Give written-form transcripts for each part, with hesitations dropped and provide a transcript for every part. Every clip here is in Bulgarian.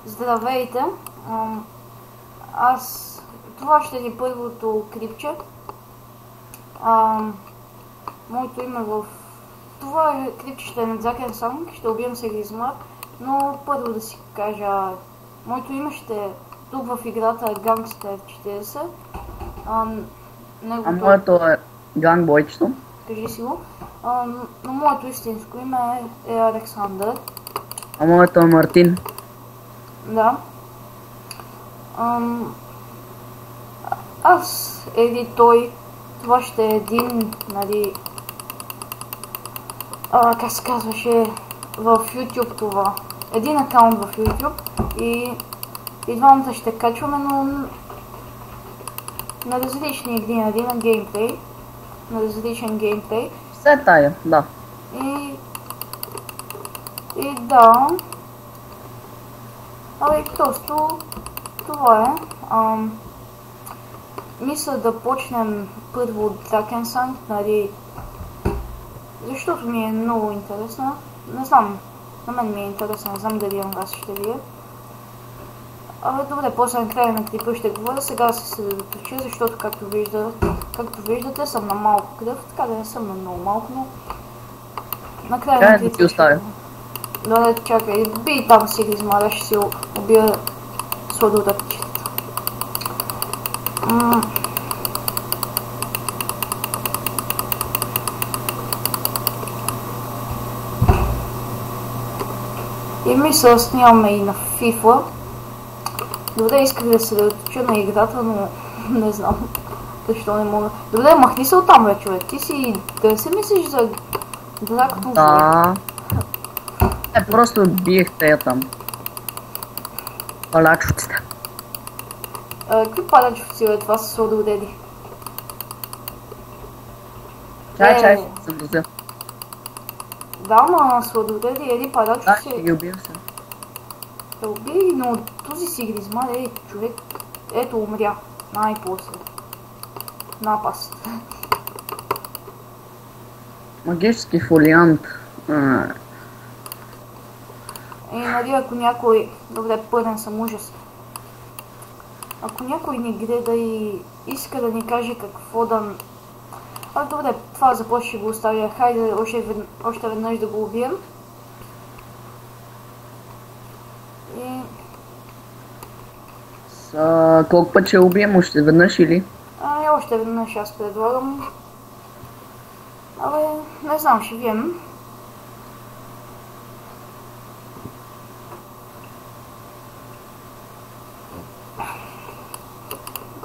Здравейте! Това ще е първото клипче. Моето име това клипче ще е на Закен Санг, ще убием Серизмар, но първо да си кажа, моето име ще е тук в играта Gangster 40. Моето е Ганбойчето. Кажи си го. Но моето истинско име е Александър. Моето е Мартин. Да. Аз или той, това ще е един, нали, как се казваше, в YouTube това. Един акаунт в YouTube и двамата ще качваме, но на различни игри, нали, на геймплей. На различен геймплей. Все тая, да. И да. Просто това е. Мисля да почнем първо от Закен Санг, нали, защото ми е много интересна. Не знам, на мен ми е интересно, не знам дали на вас ще ви е. Добре, после на края на клипа ще говоря, сега се съсредоточа, защото както виждате съм на малко кръв, така да не съм на много малко, но накрая на клипа ще... Добре, чакай, бий там си измара, ще си убия сладуръчета. И мисля да снимаме и на FIFA. Добре, исках да се съсредоточа на играта, но не знам защо не мога. Добре, махни се оттам, бе, човек. Ти си... да се мислиш за дракно. Да. Просто биех тея там. Палачовците. Какви палачовци, бе? Това са сладурели. Чай, съм дозел. Да, ма сладурели или палачовци... Да, ще ги убил се. Да убий, но този си гризмар, човек, ето умря. Най-после. Напаст. Магически фолиант. И нали, ако някой... Добре, пълен съм ужас. Ако някой ни гледа и иска да ни каже какво да... Добре, това за после ще го оставя. Хайде още веднъж да го убием. И... Колко път ще убием? Още веднъж или? Още веднъж аз предлагам. Не знам, ще видим.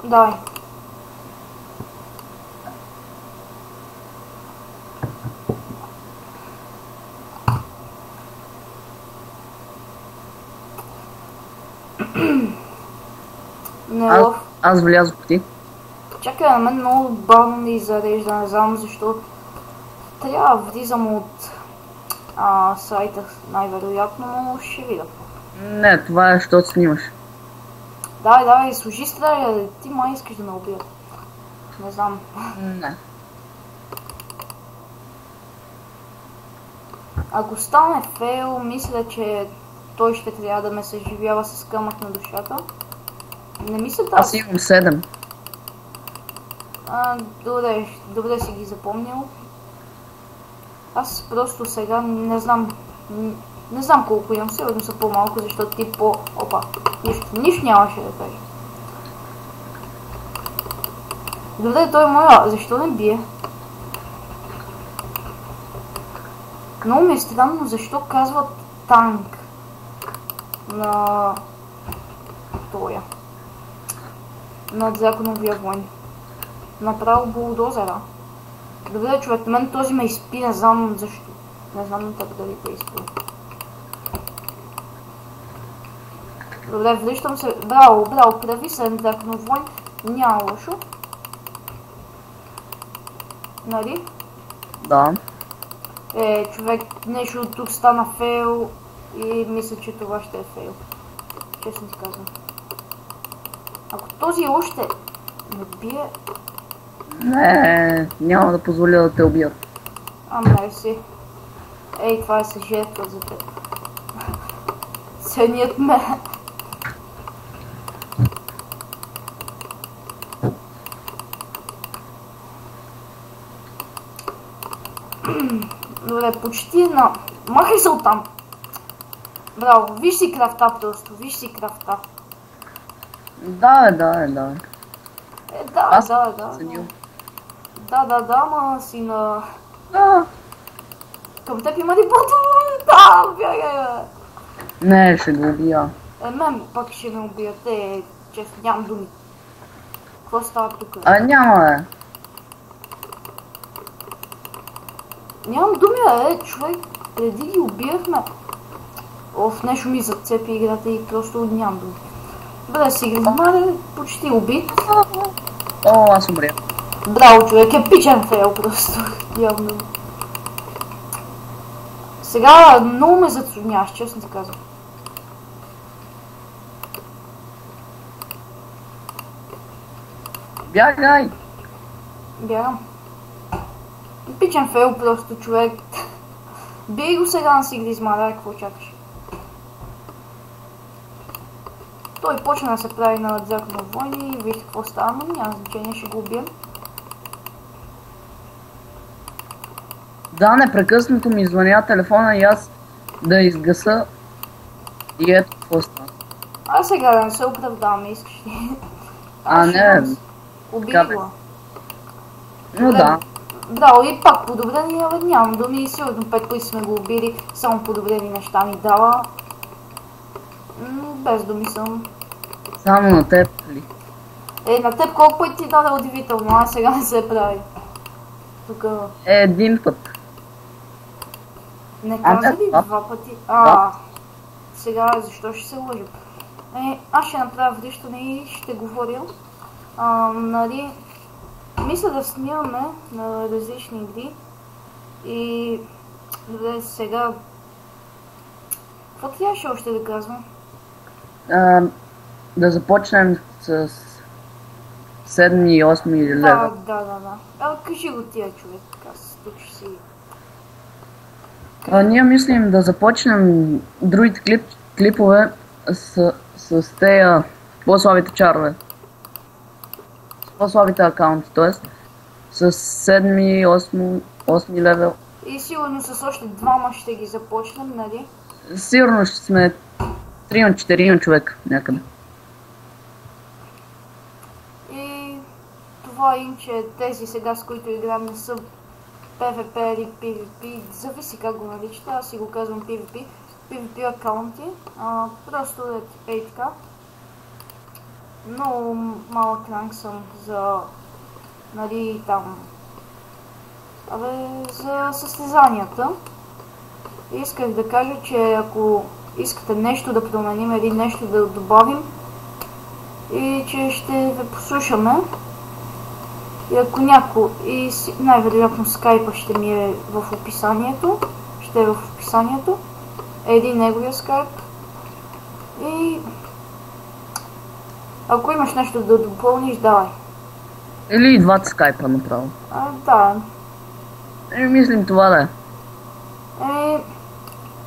Давай. Аз влязох ти. Чакай, на мен много бавно ми зарежда, не знам защо. Трябва да влизам от сайта най-вероятно, но ще видя. Не, това е, защото снимаш. Давай, служи стреля, ти май искаш да ме убият. Не знам. Не. Ако стане фейл, мисля, че той ще трябва да ме съживява с камък на душата. Не мисля да... Аз имам 7. Добре си ги запомнил. Аз просто сега не знам колко имам, сигурно са по-малко, защото ти Опа, нищо нямаше да кажа. Добре, той е моя, защо не бие? Много ми е странно, защо казват танк на тоя. На драконовия войн. Направо булдозера. Добре, човек, на мен този ме изпи, не знам защо. Не знам на теб дали те изпи. Добре, връщам се. Браво, прави се на драконов войн. Няма лошо. Нали? Да. Човек, нещо от тук стана фейл и мисля, че това ще е фейл. Честно ти казвам. Ако този още не бие... Не, няма да позволя да те убият. Мерси. Това е жертва за теб. Ценият ме. Добре, почти на... Махай се оттам! Браво, виж си крафта просто, виж си крафта. Да. Да. Да, ма си на... Да. Към теб има ли ботове? Да, бягай, бе. Не, ще го убия. Мен пак ще ме убият, честно, нямам думи. Какво става тук? Няма, бе. Нямам думи, човек, преди ги убияхме. Нещо ми зацепи играта и просто нямам думи. Добре, сега Маре, почти убит. Аз умрях. Браво, човек, епичен фейл просто. Явно. Сега много ме затрудняваш, честно ти казвам. Бягай! Бягам. Епичен фейл просто, човек. Бей го сега на Сигризма, дай, какво чакаш? Той почна да се прави на Дзърк на войни, вижте какво става, но няма значение, ще го убием. Да, непрекъснато ми звъня телефона и аз да изгаса и ето какво става. Сега да не се оправдаваме, искаш ли? Не. Убий го. Но да. Браво, и пак подобрени, нямам думи, сигурно 5 пъти сме го убили, само подобрени неща ми дава. Без думи съм. Само на теб ли? На теб колко пъти ти даде удивително, сега не се прави. Тук... Един път. Не каза ли 2 пъти? Сега защо ще се лъжа? Аз ще направя връщане и ще говоря. Нали... Мисля да снимаме на различни игри. И... Добре, сега... Какво трябваше още да казвам? Да започнем с 7 и 8 лева. Да. Кажи го тия, човек, аз тук ще си... Ние мислим да започнем другите клипове с тея по-слабите чарове. С по-слабите акаунти, т.е. с 7 и 8 левел. И сигурно с още двама ще ги започнем, нали? Сигурно ще сме 3-4 човек някъде. И това инче, тези сега с които играем не са PvP или PvP, зависи как го наричате, аз си го казвам PvP. PvP акаунти, просто ей така. Много малък ранг съм за, нали, там, за състезанията. Исках да кажа, че ако искате нещо да променим или нещо да добавим и че ще ви послушаме. И ако някой, и най-вероятно скайпа ще ми е в описанието, един неговия скайп. И ако имаш нещо да допълниш, давай. Или и двата скайпа направо. Да. Мислим това да е.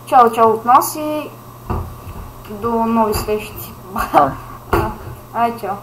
Чао от нас и до нови срещи. Ай, чао.